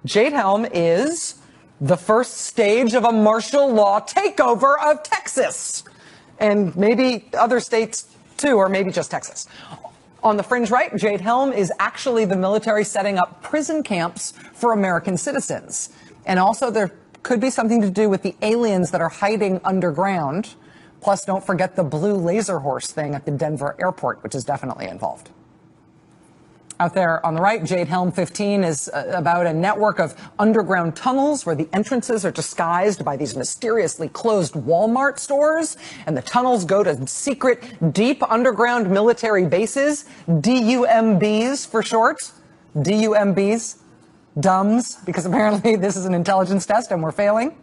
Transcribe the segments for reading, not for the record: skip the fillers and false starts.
Jade Helm is the first stage of a martial law takeover of Texas, and maybe other states too, or maybe just Texas. On the fringe right, Jade Helm is actually the military setting up prison camps for American citizens. And also there could be something to do with the aliens that are hiding underground. Plus, don't forget the blue laser horse thing at the Denver airport, which is definitely involved. Out there on the right, Jade Helm 15 is about a network of underground tunnels where the entrances are disguised by these mysteriously closed Walmart stores, and the tunnels go to secret, deep underground military bases, DUMBs for short. DUMBs. Dumbs, because apparently this is an intelligence test and we're failing.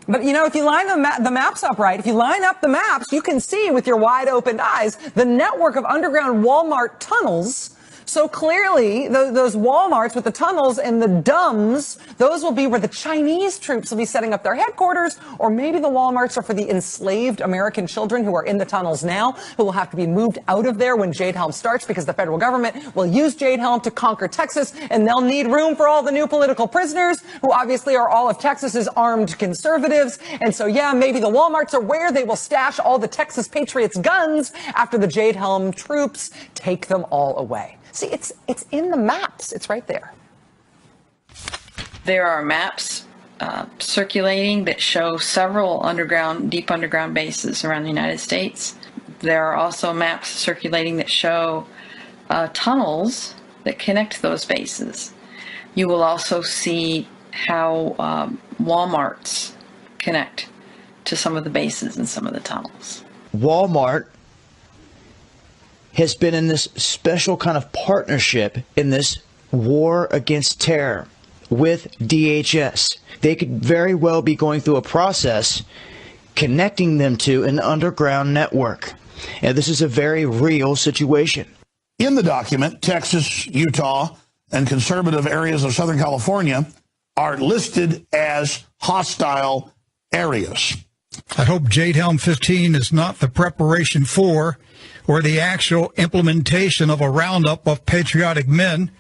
But, you know, if you line the maps up right, if you line up the maps, you can see with your wide open eyes the network of underground Walmart tunnels. So clearly, those Walmarts with the tunnels and the dumbs, those will be where the Chinese troops will be setting up their headquarters, or maybe the Walmarts are for the enslaved American children who are in the tunnels now, who will have to be moved out of there when Jade Helm starts, because the federal government will use Jade Helm to conquer Texas, and they'll need room for all the new political prisoners, who obviously are all of Texas's armed conservatives. And so, yeah, maybe the Walmarts are where they will stash all the Texas Patriots' guns after the Jade Helm troops take them all away. See, it's in the maps. It's right there. There are maps circulating that show several deep underground bases around the United States. There are also maps circulating that show tunnels that connect those bases. You will also see how Walmarts connect to some of the bases and some of the tunnels. Walmart has been in this special kind of partnership in this war against terror with DHS. They could very well be going through a process connecting them to an underground network. And this is a very real situation. In the document, Texas, Utah, and conservative areas of Southern California are listed as hostile areas. I hope Jade Helm 15 is not the preparation for or the actual implementation of a roundup of patriotic men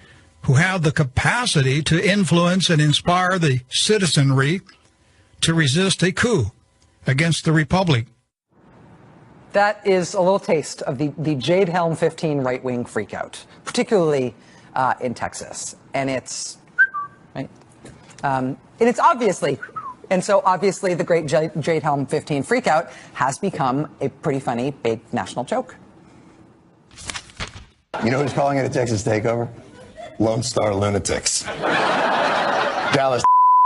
who have the capacity to influence and inspire the citizenry to resist a coup against the Republic. That is a little taste of the Jade Helm 15 right-wing freakout, particularly in Texas. And it's, right? And it's obviously, and so obviously the great Jade Helm 15 freakout has become a pretty funny big national joke. You know who's calling it a Texas takeover? Lone Star Lunatics. Dallas,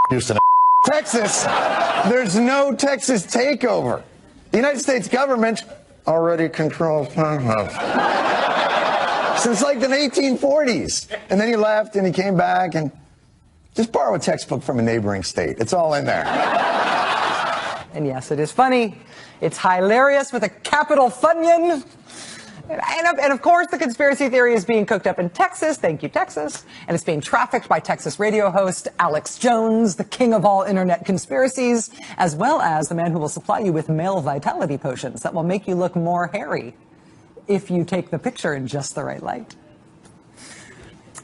Houston, Texas. There's no Texas takeover. The United States government already controls since like the 1840s. And then he left and he came back and just borrow a textbook from a neighboring state. It's all in there. And yes, it is funny. It's hilarious with a capital Funyun. And of course, the conspiracy theory is being cooked up in Texas. Thank you, Texas. And it's being trafficked by Texas radio host Alex Jones, the king of all internet conspiracies, as well as the man who will supply you with male vitality potions that will make you look more hairy if you take the picture in just the right light.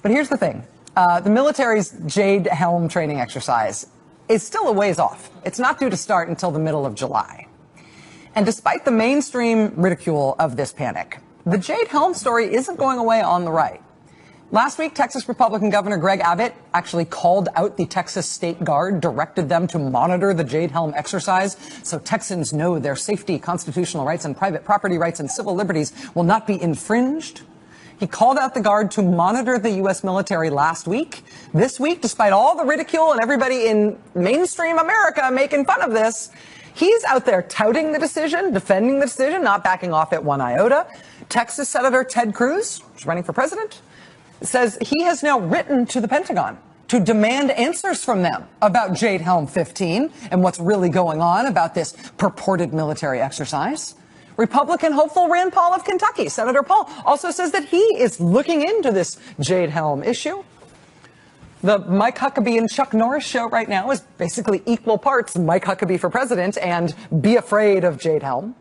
But here's the thing. The military's Jade Helm training exercise is still a ways off. It's not due to start until the middle of July. And despite the mainstream ridicule of this panic, the Jade Helm story isn't going away on the right. Last week, Texas Republican Governor Greg Abbott actually called out the Texas State Guard, directed them to monitor the Jade Helm exercise so Texans know their safety, constitutional rights, and private property rights and civil liberties will not be infringed. He called out the Guard to monitor the U.S. military last week. This week, despite all the ridicule and everybody in mainstream America making fun of this, he's out there touting the decision, defending the decision, not backing off at one iota. Texas Senator Ted Cruz, who's running for president, says he has now written to the Pentagon to demand answers from them about Jade Helm 15 and what's really going on about this purported military exercise. Republican hopeful Rand Paul of Kentucky, Senator Paul, also says that he is looking into this Jade Helm issue. The Mike Huckabee and Chuck Norris show right now is basically equal parts Mike Huckabee for president and be afraid of Jade Helm.